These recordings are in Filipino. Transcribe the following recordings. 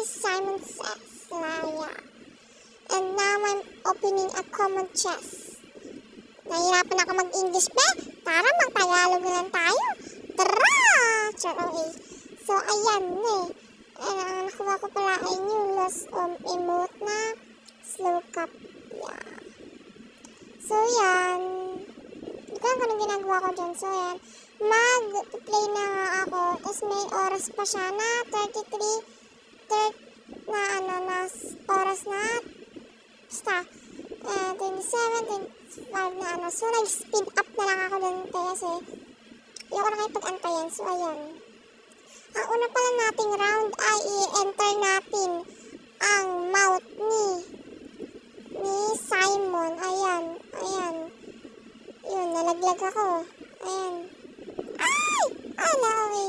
Simon Says, yeah. And now I'm opening a common chest. Nahirapan ako mag-English, be. Tara, mag-Tagalog na lang tayo. Tara! Okay. So, ayan eh. And nakuha ko pala ay new loss emote na slow cup. Yeah. So, yan. Hindi ko lang anong ginagawa ko dyan. So, yan. Mag-play na nga ako. Tapos may oras pa siya na 33 na oras na basta 27, 25 na So, nag-speed up na lang ako dun kasi ayoko na kayo pag-antayan. So, ayan. Ang una pala nating round ay i-enter natin ang mouth ni Simon. Ayan. Yun, nalaglag ako. Ayan. Ay! Okay.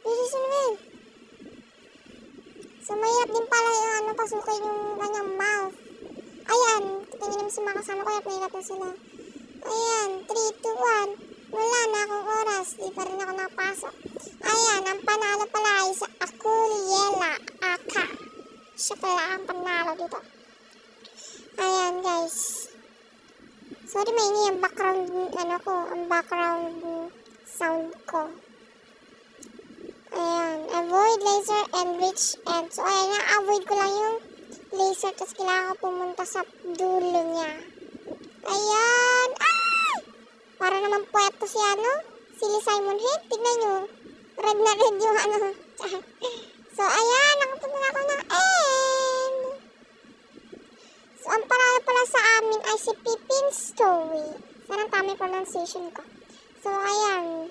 Bilis na rin. So, mahirap din pala yung pasukin yung kanyang mouth. Ayan. Tingin naman sa mga kasama ko, mahirap na sila. Ayan. 3, 2, 1. Wala na akong oras. Di pa rin ako nakapasok. Ayan. Ang panalo pala ay sa Akuliela Aka. Siya pala ang panalo dito. Ayan, guys. Sorry, may yung background, ang background sound ko. Ayan. Avoid laser and reach end. So, ayan, na-avoid ko lang yung laser tapos kailangan ko pumunta sa dulo niya. Ayan. Ay! Para naman puweto si Simon Head. Tignan nyo. Red na red yung So, ayan. Nakapunta na ako ng end. So, ang panalo pala sa amin ay si Pippin's Story. Sana tama yung pronunciation ko. So, ayan.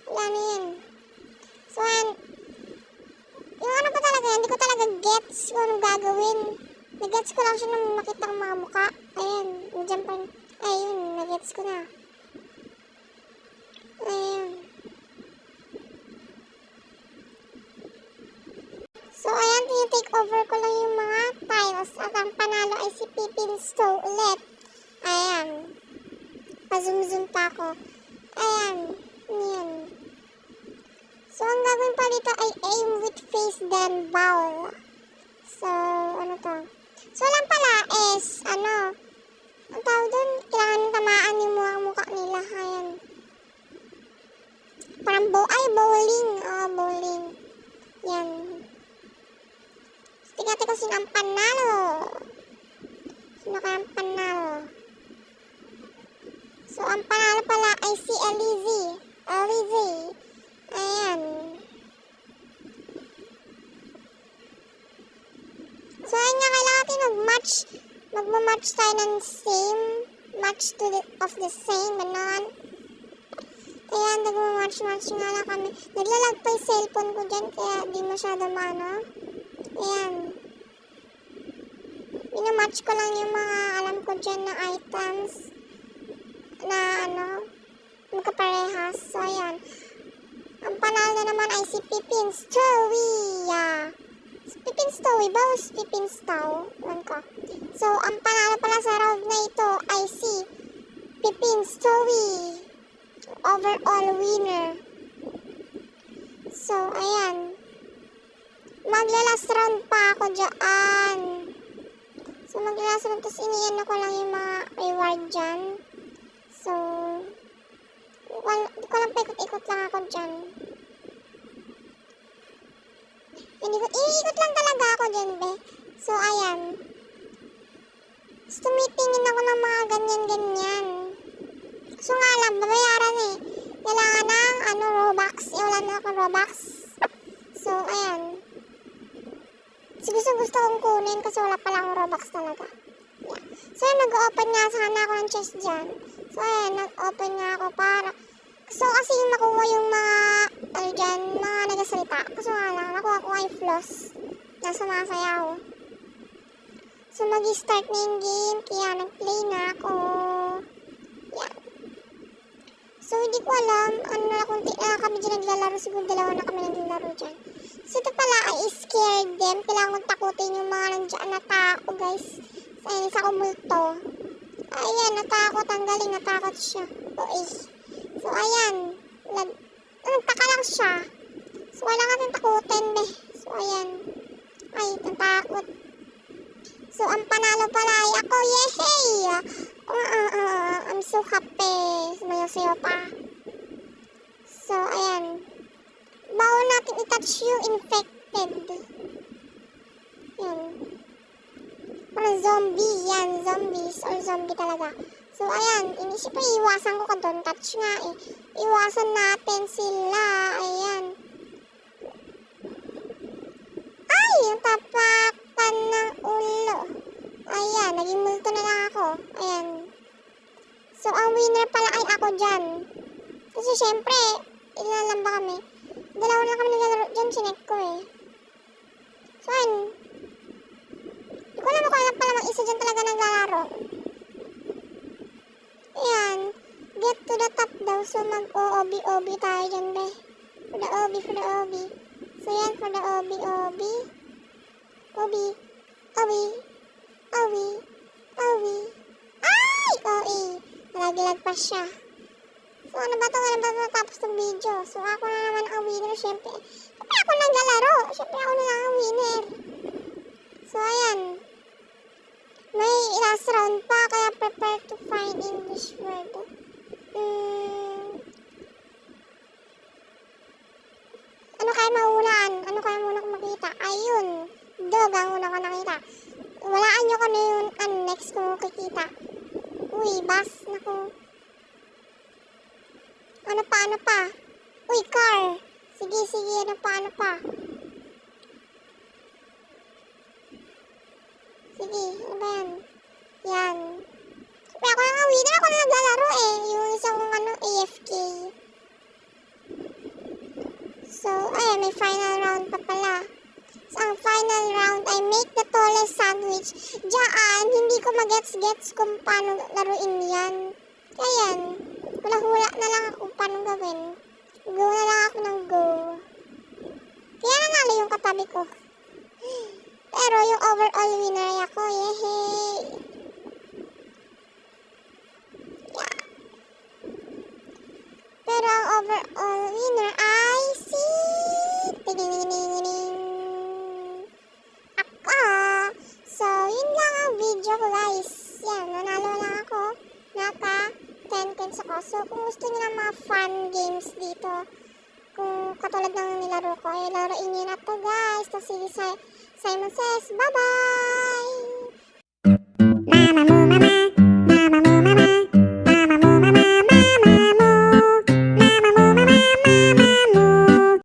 Wala na yan. So, ayan. Yung pa talaga, hindi ko talaga gets kung anong gagawin. Nag-gets ko lang siya nung makita ang mga mukha. Ayan. Nandiyan pa rin. Ayun, nag-gets ko na. Ayan. So, ayan, tinitake over ko lang yung mga tiles at ang panalo ay si Pippin's Toe ulit. Ayan. Pa-zoom-zoom pa ako. Ayan. Ayan. So, ang gagawin pa dito ay aim with face then bowl. So, ano to? So, lang pala is, ang tawag doon, kailangan tamaan yung mukha nila. Ayan. Parang bowling. Bowling. Yan. Tingnan ko sino ang panalo. Sino kaya ang panalo? So, ang panalo pala ay si Elizzy. Ayan. So, ayan nga, kailangan natin mag-match tayo ng same. Match of the same. Ganon. Ayan, nag-match nga lang kami. Naglalag pa yung cellphone ko dyan, kaya di masyado Ayan. Minamatch ko lang yung mga alam ko dyan na items na magkaparehas. So, ayan. Ang panalo na naman ay si Pippin's Story. Si Pippin's Story ba o si Pippin's Toe? ko. So, ang panalo pala sa round na ito ay si Pippin's Story. Overall winner. So, ayan. Magla-last round pa ako dyan. So, magla-last round. Tapos iniyan ko lang yung mga reward dyan. So, hindi ko lang paikot-ikot lang ako dyan. Iikot lang talaga ako dyan, be. So, ayan. Tapos tumitingin ako ng mga ganyan-ganyan. So nga lang, babayaran eh. Kailangan ng Robux. Wala na ako Robux. So, ayan. Gusto kong kunin kasi wala pala akong Robux talaga. Yeah. So, nag-open nga sana ako ng chest dyan. So, ayan, nag-open nga ako para gusto kasi yung makuha yung mga dyan, mga nagasalita. Kaso nga lang, nakuha ko ay floss na sumasayaw. So, mag-start na yung game, kaya nag-play na ako. Yan. So, hindi ko alam, kung kami dyan naglalaro, siguro dalawa na kami naglalaro dyan. So, ito pala ay scared them. Kailangan kong takutin yung mga nandiyan na tao, guys. Sa kumulto. Ayan, natakot. Ang galing, natakot siya. So, ayan. Nagtaka lang siya. So, wala natin takutin, be. So, ayan. Ay, natakot. So, ang panalo pala ay ako. Yehey! I'm so happy. Sumayaw-sayaw pa. So, ayan. Bawal natin i-touch yung infected. Yan. Parang zombie. Yan, zombies or zombie talaga. So, ayan. Inisip ko, iwasan ko ka doon. Touch nga eh. Iwasan natin sila. Ayan. Ay, yung tapakan ng ulo. Ayan, naging multo na lang ako. Ayan. So, ang winner pala ay ako dyan. Kasi syempre, ilan lang ba kami? Dalawa na kami naglalaro dyan, sinek ko eh. So, ayan. Hindi ko alam kung alam pala mag-isa dyan talaga naglalaro. Ayan. Get to the top daw. So, mag-OB-OB tayo dyan, be. For the OB, for the OB. So, yan, for the OB-OB. OB. OB. OB. OB. Ay! OE. Nalagilag pa siya. So, ano ba ito? Ano ba ito tapos ng video? So, ako na naman ang winner, syempre. Siyempre ako naglalaro. Siyempre ako na lang ang winner. So, ayan. May last round pa, kaya prepare to find English word. Ano kaya maulaan? Ano kaya muna ko makita? Ayun. Dog ang una ko nakita. Walaan nyo kung ano yung next ko makikita. Uy, bus. Naku. Ano pa? Uy, car. Sige, ano pa? Sige, ano ba yan? Yan. Siyempre ako nga winner, ako na naglalaro eh. Yung isang AFK. So, ayan, may final round pa pala. So, ang final round ay make the tallest sandwich. Diyan, hindi ko magets-gets kung paano laruin yan. Kaya yan, hula-hula na lang ako kung paano gawin. Go na lang ako ng go. Kaya nanalo yung katabi ko. Pero yung overall winner ay ako, yehey! Yeah. Pero ang overall winner ay si... Ting-ting-ting-ting-ting. Ako! So, yun lang ang video ko guys. Yan, nanalo lang ako. Naka 10 coins ako. So, kung gusto niyo ng mga fun games dito, kung katulad ng nilaro ko, ay laruin nyo na to guys. So, sige, Simon says, bye-bye!